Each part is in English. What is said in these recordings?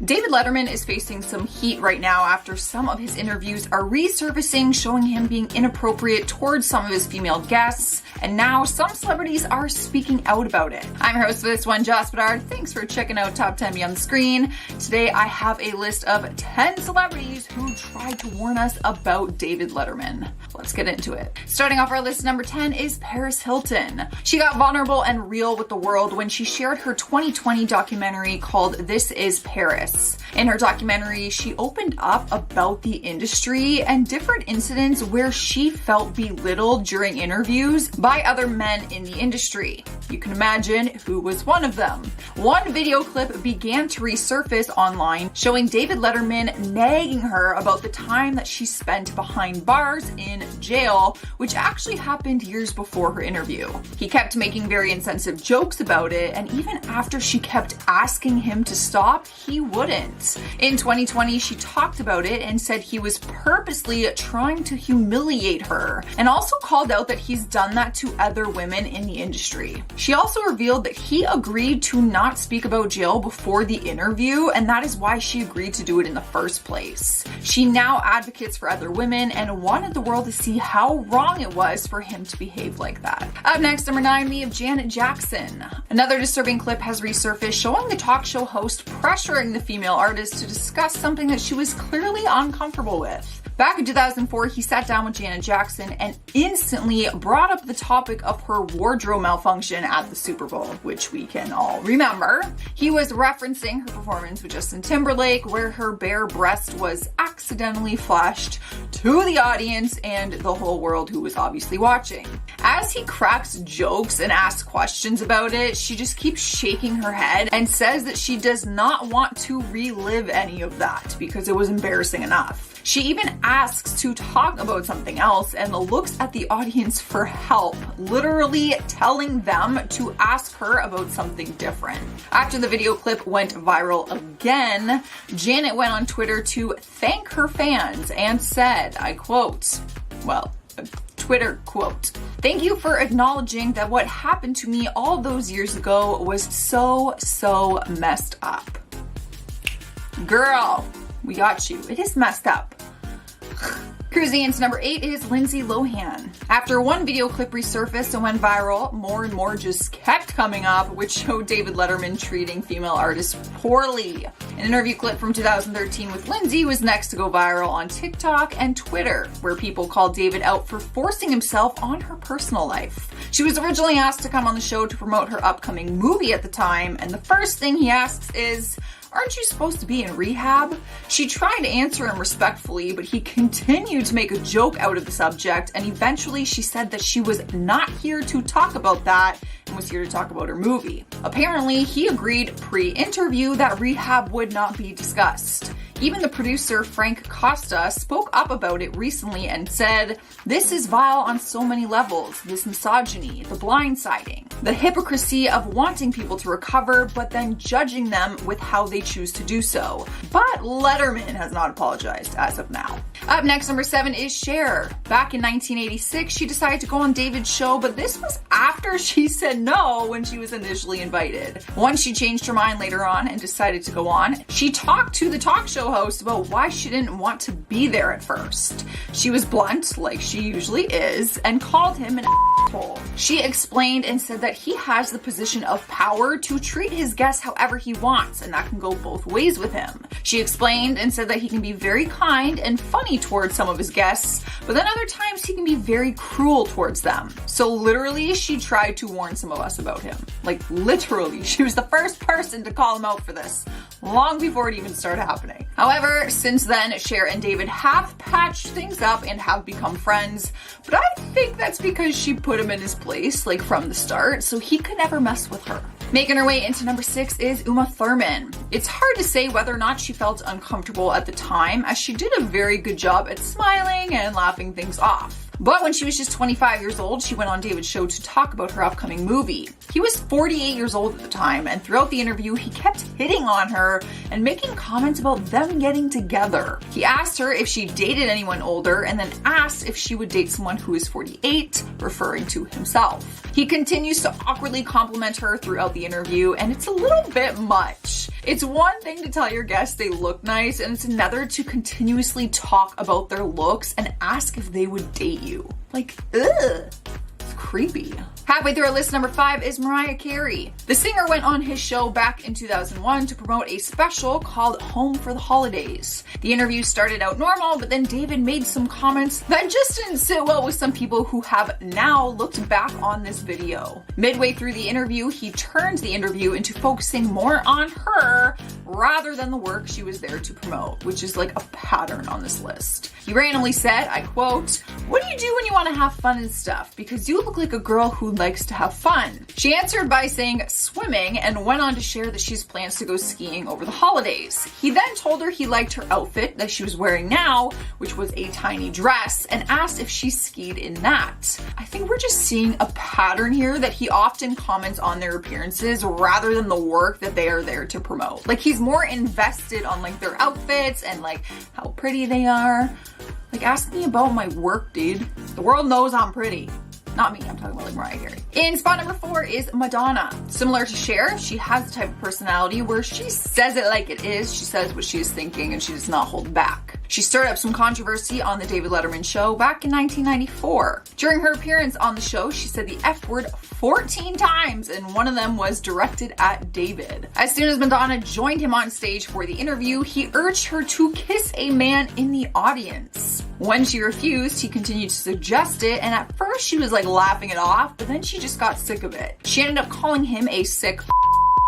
David Letterman is facing some heat right now after some of his interviews are resurfacing, showing him being inappropriate towards some of his female guests, and now some celebrities are speaking out about it. I'm your host for this one, Joss Bedard. Thanks for checking out Top 10 Beyond the Screen. Today I have a list of 10 celebrities who tried to warn us about David Letterman. Let's get into it. Starting off our list, number 10 is Paris Hilton. She got vulnerable and real with the world when she shared her 2020 documentary called This Is Paris. In her documentary, she opened up about the industry and different incidents where she felt belittled during interviews by other men in the industry. You can imagine who was one of them. One video clip began to resurface online showing David Letterman nagging her about the time that she spent behind bars in jail, which actually happened years before her interview. He kept making very insensitive jokes about it, and even after she kept asking him to stop, he wouldn't. In 2020, she talked about it and said he was purposely trying to humiliate her, and also called out that he's done that to other women in the industry. She also revealed that he agreed to not speak about jail before the interview, and that is why she agreed to do it in the first place. She now advocates for other women and wanted the world to see how wrong it was for him to behave like that. Up next, number 9, we have Janet Jackson. Another disturbing clip has resurfaced showing the talk show host pressuring the female artist to discuss something that she was clearly uncomfortable with. Back in 2004, he sat down with Janet Jackson and instantly brought up the topic of her wardrobe malfunction at the Super Bowl, which we can all remember. He was referencing her performance with Justin Timberlake, where her bare breast was accidentally flashed to the audience and the whole world who was obviously watching. As he cracks jokes and asks questions about it, she just keeps shaking her head and says that she does not want to relive any of that because it was embarrassing enough. She even asks to talk about something else and looks at the audience for help, literally telling them to ask her about something different. After the video clip went viral again, Janet went on Twitter to thank her fans and said, I quote, well, a Twitter quote, "Thank you for acknowledging that what happened to me all those years ago was so messed up." Girl, we got you. It is messed up. Cruising into number 8 is Lindsay Lohan. After one video clip resurfaced and went viral, more and more just kept coming up, which showed David Letterman treating female artists poorly. An interview clip from 2013 with Lindsay was next to go viral on TikTok and Twitter, where people called David out for forcing himself on her personal life. She was originally asked to come on the show to promote her upcoming movie at the time, and the first thing he asks is, "Aren't you supposed to be in rehab?" She tried to answer him respectfully, but he continued to make a joke out of the subject, and eventually she said that she was not here to talk about that and was here to talk about her movie. Apparently, he agreed pre-interview that rehab would not be discussed. Even the producer, Frank Costa, spoke up about it recently and said, "This is vile on so many levels. This misogyny, the blindsiding, the hypocrisy of wanting people to recover, but then judging them with how they choose to do so." But Letterman has not apologized as of now. Up next, number 7 is Cher. Back in 1986, she decided to go on David's show, but this was after she said no when she was initially invited. Once she changed her mind later on and decided to go on, she talked to the talk show host about why she didn't want to be there at first. She was blunt, like she usually is, and called him an asshole. She explained and said that he has the position of power to treat his guests however he wants, and that can go both ways with him. She explained and said that he can be very kind and funny towards some of his guests, but then other times he can be very cruel towards them. So literally, she tried to warn some of us about him. Like literally, she was the first person to call him out for this, long before it even started happening. However, since then, Cher and David have patched things up and have become friends, but I think that's because she put him in his place, like from the start, so he could never mess with her. Making her way into number 6 is Uma Thurman. It's hard to say whether or not she felt uncomfortable at the time, as she did a very good job at smiling and laughing things off. But when she was just 25 years old, she went on David's show to talk about her upcoming movie. He was 48 years old at the time, and throughout the interview, he kept hitting on her and making comments about them getting together. He asked her if she dated anyone older, and then asked if she would date someone who is 48, referring to himself. He continues to awkwardly compliment her throughout the interview, and it's a little bit much. It's one thing to tell your guests they look nice, and it's another to continuously talk about their looks and ask if they would date you. Like, ugh. It's creepy. Halfway through our list, number 5 is Mariah Carey. The singer went on his show back in 2001 to promote a special called Home for the Holidays. The interview started out normal, but then David made some comments that just didn't sit well with some people who have now looked back on this video. Midway through the interview, he turned the interview into focusing more on her rather than the work she was there to promote, which is like a pattern on this list. He randomly said, I quote, "What do you do when you want to have fun and stuff? Because you look like a girl who likes to have fun." She answered by saying swimming and went on to share that she has plans to go skiing over the holidays. He then told her he liked her outfit that she was wearing now, which was a tiny dress, and asked if she skied in that. I think we're just seeing a pattern here that he often comments on their appearances rather than the work that they are there to promote. Like, he's more invested on like their outfits and like how pretty they are. Like, ask me about my work, dude. The world knows I'm pretty. Not me, I'm talking about like Mariah Carey. In spot number 4 is Madonna. Similar to Cher, she has the type of personality where she says it like it is, she says what she is thinking, and she does not hold back. She stirred up some controversy on the David Letterman show back in 1994. During her appearance on the show, she said the F word 14 times, and one of them was directed at David. As soon as Madonna joined him on stage for the interview, he urged her to kiss a man in the audience. When she refused, he continued to suggest it, and at first she was like laughing it off, but then she just got sick of it. She ended up calling him a sick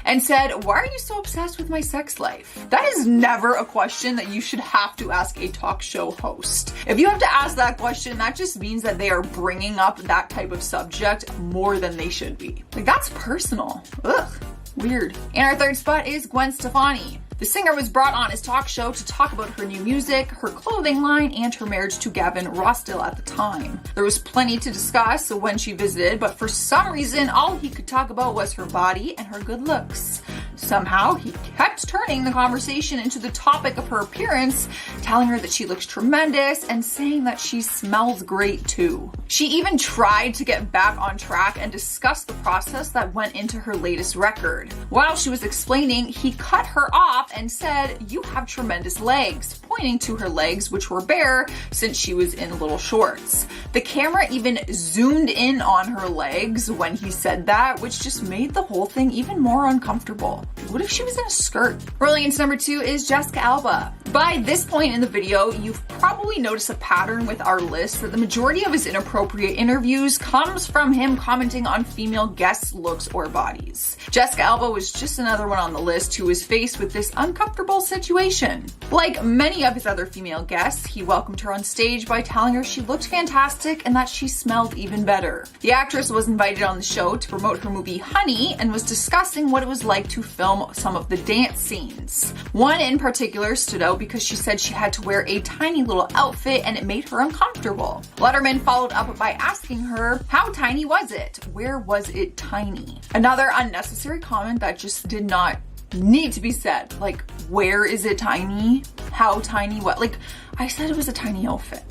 and said, "Why are you so obsessed with my sex life?" That is never a question that you should have to ask a talk show host. If you have to ask that question, that just means that they are bringing up that type of subject more than they should be. Like, that's personal. Ugh, weird. In our third spot is Gwen Stefani. The singer was brought on his talk show to talk about her new music, her clothing line, and her marriage to Gavin Rossdale at the time. There was plenty to discuss when she visited, but for some reason, all he could talk about was her body and her good looks. Somehow, he kept turning the conversation into the topic of her appearance, telling her that she looks tremendous and saying that she smells great too. She even tried to get back on track and discuss the process that went into her latest record. While she was explaining, he cut her off and said, "You have tremendous legs," pointing to her legs, which were bare since she was in little shorts. The camera even zoomed in on her legs when he said that, which just made the whole thing even more uncomfortable. What if she was in a skirt? Rolling into number 2 is Jessica Alba. By this point in the video, you've probably noticed a pattern with our list that the majority of his inappropriate interviews comes from him commenting on female guests' looks or bodies. Jessica Alba was just another one on the list who was faced with this uncomfortable situation. Like many of his other female guests, he welcomed her on stage by telling her she looked fantastic and that she smelled even better. The actress was invited on the show to promote her movie Honey and was discussing what it was like to film some of the dance scenes. One in particular stood out because she said she had to wear a tiny little outfit and it made her uncomfortable. Letterman followed up by asking her, how tiny was it? Where was it tiny? Another unnecessary comment that just did not need to be said. Like, where is it tiny? How tiny? What? Like, I said it was a tiny outfit.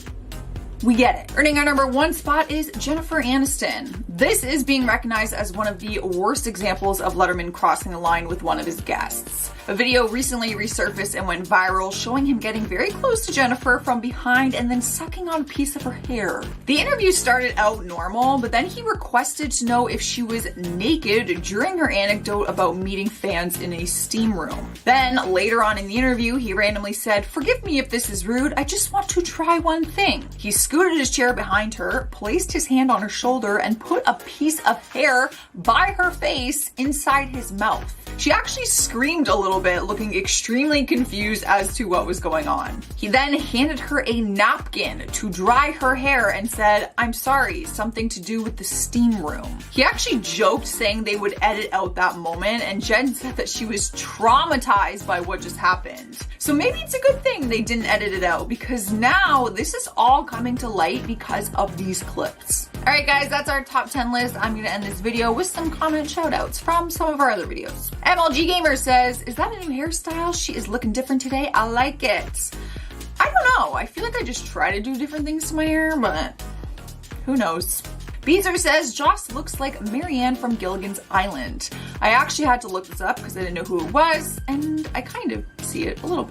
We get it. Earning our number 1 spot is Jennifer Aniston. This is being recognized as one of the worst examples of Letterman crossing the line with one of his guests. A video recently resurfaced and went viral showing him getting very close to Jennifer from behind and then sucking on a piece of her hair. The interview started out normal, but then he requested to know if she was naked during her anecdote about meeting fans in a steam room. Then later on in the interview, he randomly said, "Forgive me if this is rude, I just want to try one thing." He scooted his chair behind her, placed his hand on her shoulder, and put a piece of hair by her face inside his mouth. She actually screamed a little little bit, looking extremely confused as to what was going on. He then handed her a napkin to dry her hair and said, "I'm sorry, something to do with the steam room." He actually joked saying they would edit out that moment, and Jen said that she was traumatized by what just happened. So maybe it's a good thing they didn't edit it out, because now this is all coming to light because of these clips. Alright guys, that's our top 10 list. I'm gonna end this video with some comment shoutouts from some of our other videos. MLG Gamer says, "Is that a new hairstyle? She is looking different today. I like it." I don't know. I feel like I just try to do different things to my hair, but who knows? Beezer says, "Joss looks like Marianne from Gilligan's Island." I actually had to look this up because I didn't know who it was, and I kind of see it a little bit.